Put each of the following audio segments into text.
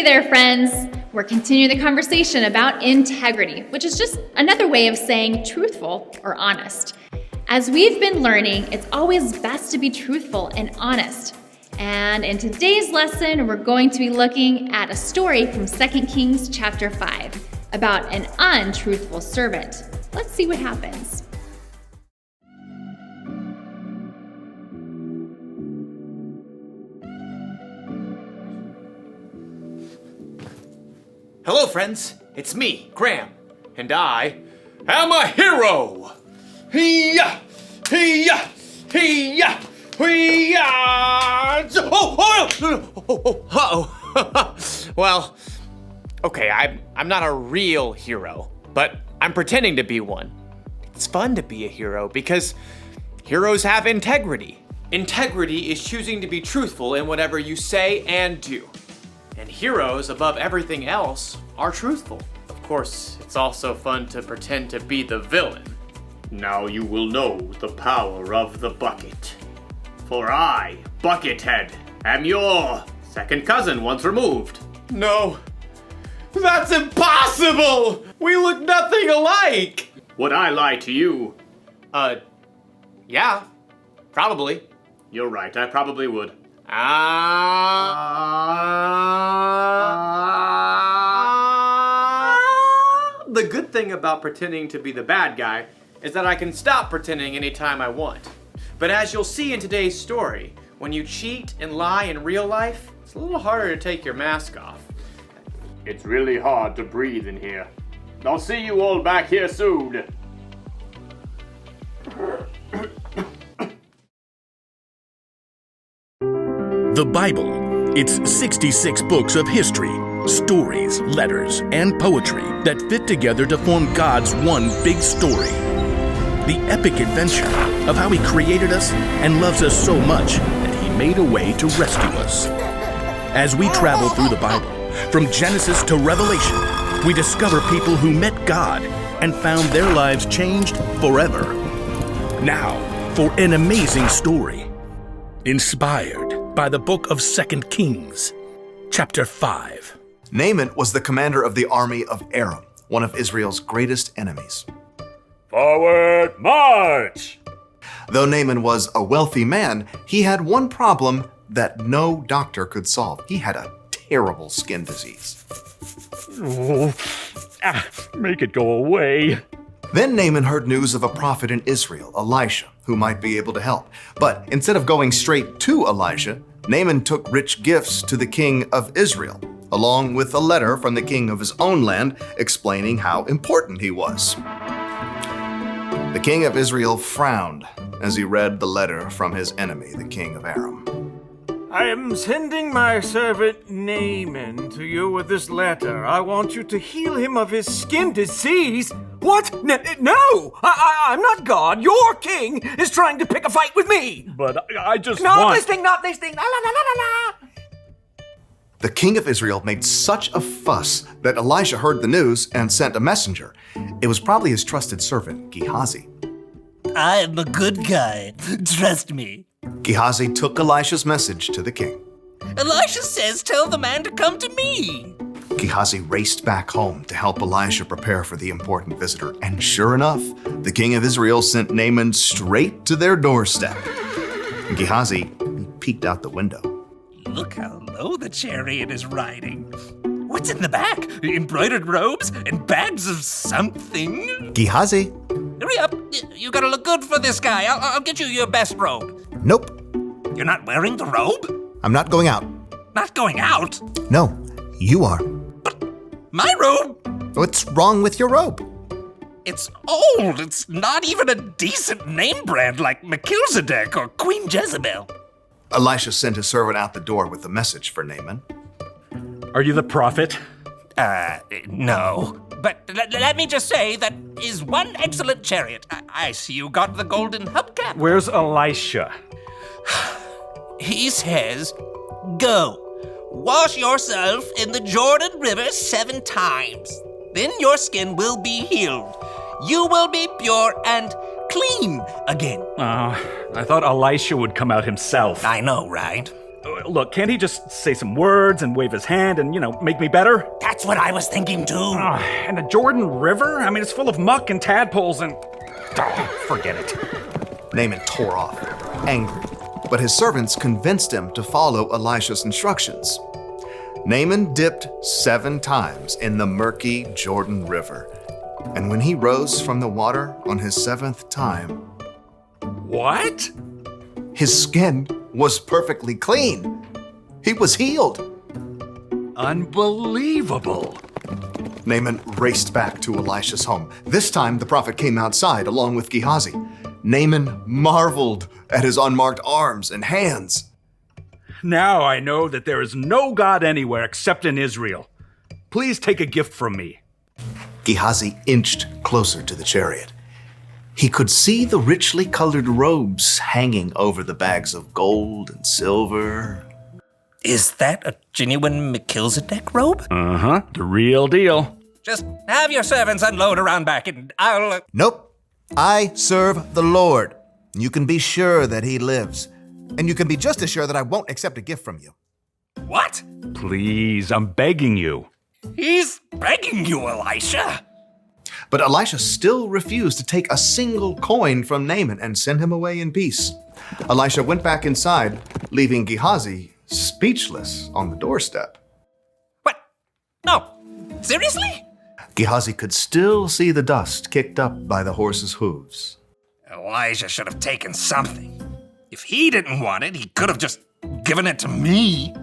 there, friends. We're continuing the conversation about integrity, which is just another way of saying truthful or honest. As we've been learning, it's always best to be truthful and honest. And in today's lesson, we're going to be looking at a story from 2 Kings chapter 5 about an untruthful servant. Let's see what happens. Hello, friends. It's me, Graham, and I am a hero. Hee-yah! Hee-yah! Hee-yah! Hee-yah! Uh-oh. Well, okay, I'm not a real hero, but I'm pretending to be one. It's fun to be a hero because heroes have integrity. Integrity is choosing to be truthful in whatever you say and do. And heroes, above everything else, are truthful. Of course, it's also fun to pretend to be the villain. Now you will know the power of the bucket. For I, Buckethead, am your second cousin once removed. No, that's impossible! We look nothing alike! Would I lie to you? Yeah, probably. You're right, I probably would. The good thing about pretending to be the bad guy is that I can stop pretending anytime I want. But as you'll see in today's story, when you cheat and lie in real life, it's a little harder to take your mask off. It's really hard to breathe in here. I'll see you all back here soon. The Bible. It's 66 books of history, stories, letters, and poetry that fit together to form God's one big story. The epic adventure of how He created us and loves us so much that He made a way to rescue us. As we travel through the Bible, from Genesis to Revelation, we discover people who met God and found their lives changed forever. Now, for an amazing story, inspired by the book of 2 Kings, chapter 5. Naaman was the commander of the army of Aram, one of Israel's greatest enemies. Forward march! Though Naaman was a wealthy man, he had one problem that no doctor could solve. He had a terrible skin disease. Make it go away. Then Naaman heard news of a prophet in Israel, Elisha, who might be able to help. But instead of going straight to Elijah, Naaman took rich gifts to the king of Israel, along with a letter from the king of his own land explaining how important he was. The king of Israel frowned as he read the letter from his enemy, the king of Aram. I am sending my servant Naaman to you with this letter. I want you to heal him of his skin disease. What? No! I'm not God. Your king is trying to pick a fight with me. But I just Not listening. La, la, la, la. The king of Israel made such a fuss that Elisha heard the news and sent a messenger. It was probably his trusted servant, Gehazi. I'm a good guy. Trust me. Gehazi took Elisha's message to the king. Elisha says tell the man to come to me. Gehazi raced back home to help Elisha prepare for the important visitor. And sure enough, the king of Israel sent Naaman straight to their doorstep. Gehazi peeked out the window. Look how low the chariot is riding. What's in the back? Embroidered robes and bags of something? Gehazi? Hurry up. You gotta look good for this guy. I'll get you your best robe. Nope. You're not wearing the robe? I'm not going out. Not going out? No, you are. My robe? What's wrong with your robe? It's old. It's not even a decent name brand like Melchizedek or Queen Jezebel. Elisha sent his servant out the door with a message for Naaman. Are you the prophet? No. But let me just say that is one excellent chariot. I see you got the golden hubcap. Where's Elisha? He says, go. Wash yourself in the Jordan River 7 times. Then your skin will be healed. You will be pure and clean again. I thought Elisha would come out himself. I know, right? Look, can't he just say some words and wave his hand and, make me better? That's what I was thinking too. And the Jordan River? I mean, it's full of muck and tadpoles and... forget it. Naaman tore off, angry, but his servants convinced him to follow Elisha's instructions. Naaman dipped 7 times in the murky Jordan River, and when he rose from the water on his 7th time, What? his skin was perfectly clean. He was healed. Unbelievable. Naaman raced back to Elisha's home. This time, the prophet came outside along with Gehazi. Naaman marveled at his unmarked arms and hands. Now I know that there is no God anywhere except in Israel. Please take a gift from me. Gehazi inched closer to the chariot. He could see the richly colored robes hanging over the bags of gold and silver. Is that a genuine Melchizedek robe? Uh-huh, the real deal. Just have your servants unload around back and I'll... Nope. I serve the Lord. You can be sure that he lives. And you can be just as sure that I won't accept a gift from you. What? Please, I'm begging you. He's begging you, Elisha. But Elisha still refused to take a single coin from Naaman and send him away in peace. Elisha went back inside, leaving Gehazi speechless on the doorstep. What? No. Seriously? Gehazi could still see the dust kicked up by the horse's hooves. Elijah should have taken something. If he didn't want it, he could have just given it to me.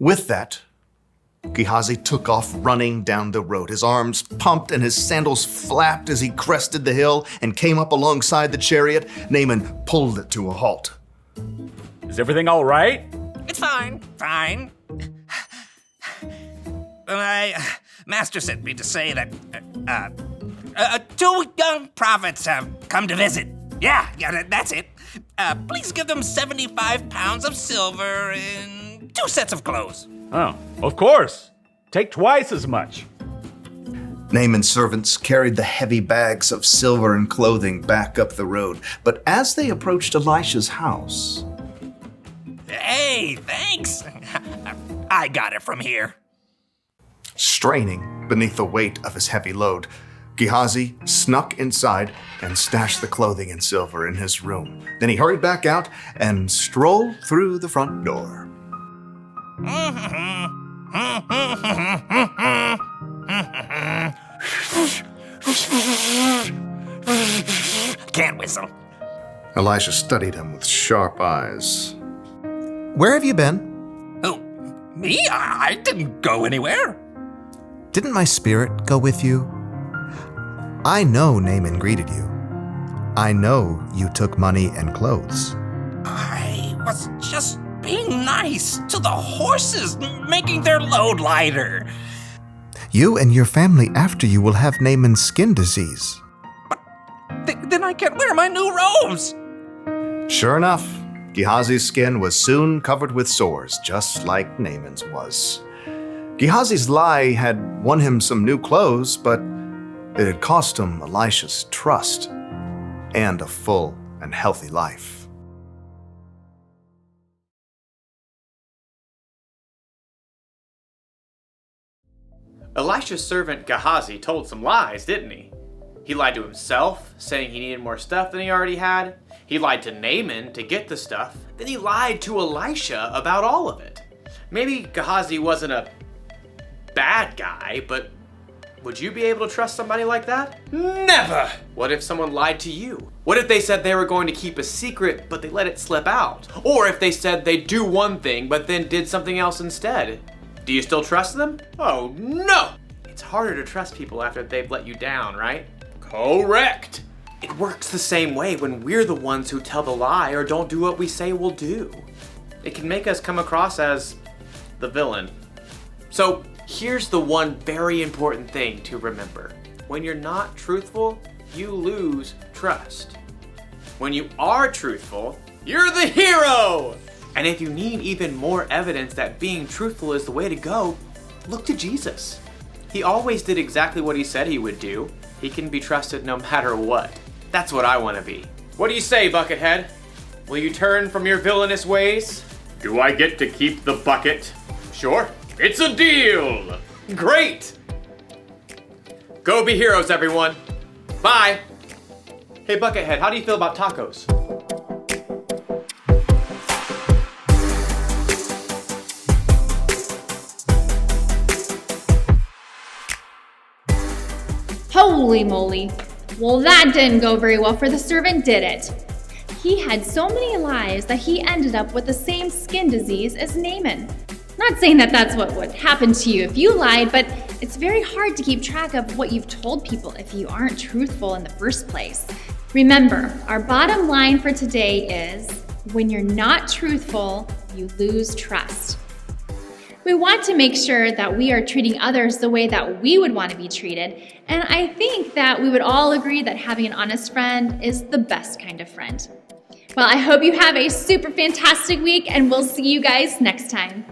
With that, Gehazi took off running down the road. His arms pumped and his sandals flapped as he crested the hill and came up alongside the chariot. Naaman pulled it to a halt. Is everything all right? It's fine. My master sent me to say that 2 young prophets have come to visit. Yeah, that's it. Please give them 75 pounds of silver and 2 sets of clothes. Oh, of course. Take twice as much. Naaman's servants carried the heavy bags of silver and clothing back up the road. But as they approached Elisha's house... Hey, thanks. I got it from here. Straining beneath the weight of his heavy load, Gehazi snuck inside and stashed the clothing and silver in his room. Then he hurried back out and strolled through the front door. Can't whistle. Elisha studied him with sharp eyes. Where have you been? Who? Me? I didn't go anywhere. Didn't my spirit go with you? I know Naaman greeted you. I know you took money and clothes. I was just being nice to the horses, making their load lighter. You and your family after you will have Naaman's skin disease. Then I can't wear my new robes. Sure enough, Gehazi's skin was soon covered with sores, just like Naaman's was. Gehazi's lie had won him some new clothes, but it had cost him Elisha's trust and a full and healthy life. Elisha's servant Gehazi told some lies, didn't he? He lied to himself, saying he needed more stuff than he already had. He lied to Naaman to get the stuff. Then he lied to Elisha about all of it. Maybe Gehazi wasn't a bad guy, but would you be able to trust somebody like that? Never! What if someone lied to you? What if they said they were going to keep a secret, but they let it slip out? Or if they said they'd do one thing, but then did something else instead? Do you still trust them? Oh no! It's harder to trust people after they've let you down, right? Correct! It works the same way when we're the ones who tell the lie or don't do what we say we'll do. It can make us come across as the villain. So here's the one very important thing to remember. When you're not truthful, you lose trust. When you are truthful, you're the hero! And if you need even more evidence that being truthful is the way to go, look to Jesus. He always did exactly what he said he would do. He can be trusted no matter what. That's what I want to be. What do you say, Buckethead? Will you turn from your villainous ways? Do I get to keep the bucket? Sure. It's a deal! Great! Go be heroes, everyone. Bye. Hey, Buckethead, how do you feel about tacos? Holy moly. Well, that didn't go very well for the servant, did it? He had so many lies that he ended up with the same skin disease as Naaman. Not saying that that's what would happen to you if you lied, but it's very hard to keep track of what you've told people if you aren't truthful in the first place. Remember, our bottom line for today is, when you're not truthful, you lose trust. We want to make sure that we are treating others the way that we would want to be treated, and I think that we would all agree that having an honest friend is the best kind of friend. Well, I hope you have a super fantastic week, and we'll see you guys next time.